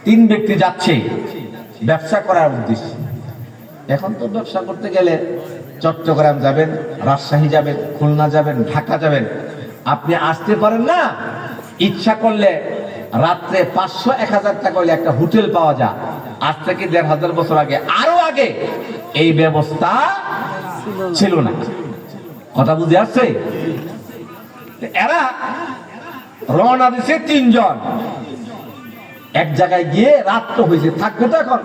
তিন ব্যক্তি যাচ্ছে ব্যবসা করার উদ্দেশ্যে। এখন তো ব্যবসা করতে গেলে চট্টগ্রাম যাবেন, রাজশাহী যাবেন, খুলনা যাবেন, ঢাকা যাবেন, আপনি আসতে পারেন না। ইচ্ছা করলে রাত্রে 500-1000 টাকা হলে একটা হোটেল পাওয়া যায়। আজ থেকে 1500 বছর আগে, আরো আগে এই ব্যবস্থা ছিল না। কথা বুঝে আসছে? এরা রওনা দিছে তিনজন, এক জায়গায় গিয়ে রাত তো হয়েছে, থাকবে তো এখন,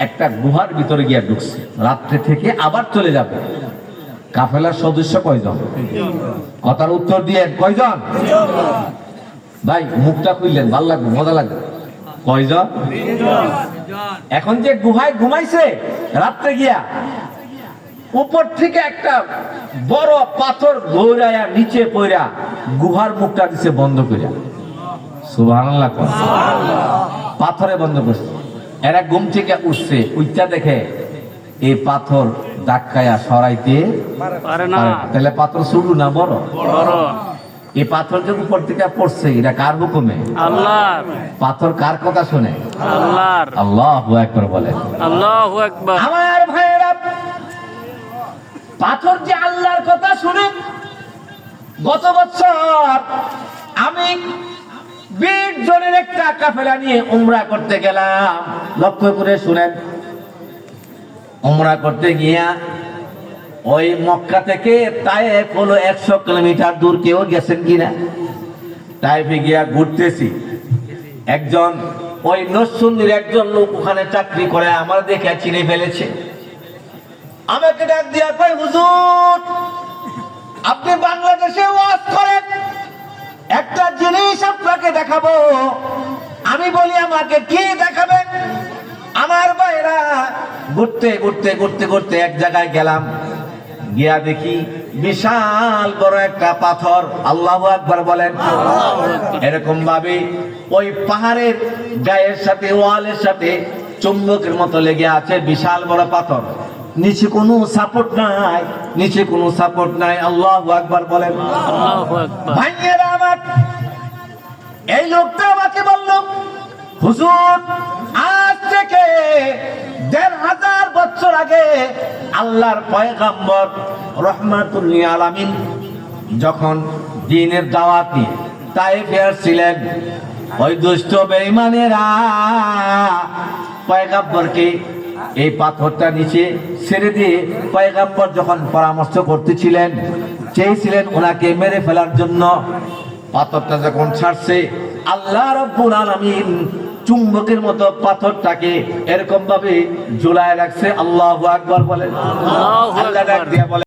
একটা গুহার ভিতরে গিয়ে ঢুকছে। রাত্রে থেকে আবার চলে যাবে। কাফেলার সদস্য কয়জন? কথার উত্তর দিয়ে কয়জন? ভাই মুখটা খুললেন, ভালো লাগবে, মজা লাগবে। কয়জন? এখন যে গুহায় ঘুমাইছে রাত্রে গিয়া, উপর থেকে একটা বড় পাথর ঘোরায়া নিচে পড়া গুহার মুখটা দিছে বন্ধ করিয়া। সুবহানাল্লাহ। পাথরে বন্ধ করছে। এরা ঘুম থেকে উঠছে, উঠটা দেখে এই পাথর ধাক্কায়া সরাইতে পারে না। তাহলে পাথর ছোট না বড়? এই পাথর যে উপর থেকে পড়ছে, এটা কার হুকুমে? আল্লাহর। পাথর কার কথা শুনে? আল্লাহর। আল্লাহু আকবার বলে। আল্লাহু আকবার। আমার ভাইয়েরা, পাথর যে আল্লাহর কথা শুনে। গত বছর আমি 20 জনের একটা কাফেলা নিয়ে উমরা করতে গেলাম। লক্ষ্য করে শুনেন, উমরা করতে গিয়া ওই মক্কা থেকে তায়েফ হলো 100 কিলোমিটার দূর। কেউ গেছেন কিনা? তায়েফে গিয়া ঘুরতেছি, একজন ওই নরসিংদীর একজন লোক ওখানে চাকরি করে, আমার দেখে চিনে ফেলেছে। আমাকে ডাক দিয়া কয়, হুজুর আপনি বাংলাদেশে ওয়াজ করেন, একটা জিনিস আপনাকে দেখাবো। আমি বলি আমাকে কি দেখাবেন? আমার ভাইরা ঘুরতে ঘুরতে ঘুরতে ঘুরতে এক জায়গায় গেলাম, গিয়া দেখি বিশাল বড় একটা পাথর। আল্লাহু আকবার বলেন। এরকম ভাবে ওই পাহাড়ের গায়ের সাথে, ওয়ালের সাথে চুম্বকের মতো লেগে আছে বিশাল বড় পাথর। নিচে কোনো সাপোর্ট নাই, নিচে কোনো সাপোর্ট নাই। আল্লাহু আকবার বলেন। ভাইয়েরা আমার, এই লোকটা আমাকে বলল, হুজুর আজ থেকে 1500 বছর আগে আল্লাহর পয়গম্বর রাহমাতুল লিল আলামিন যখন দ্বীনের দাওয়াত নিয়ে তায়েফে আসছিলেন, ওই দুষ্ট বেঈমানেরা পয়গম্বরকে এই পাথরটা নিচে ছেড়ে দিয়ে, পয়গম্বর যখন পরামর্শ করতেছিলেন, চেয়েছিলেন ওনাকে মেরে ফেলার জন্য, পাথরটা যখন ছাড়ছে, আল্লাহ রাব্বুল আলামিন চুম্বকের মতো পাথরটাকে এরকম ভাবে ঝুলায় রাখছে। আল্লাহু আকবার বলেন। আল্লাহ ডাক দিয়া বলে,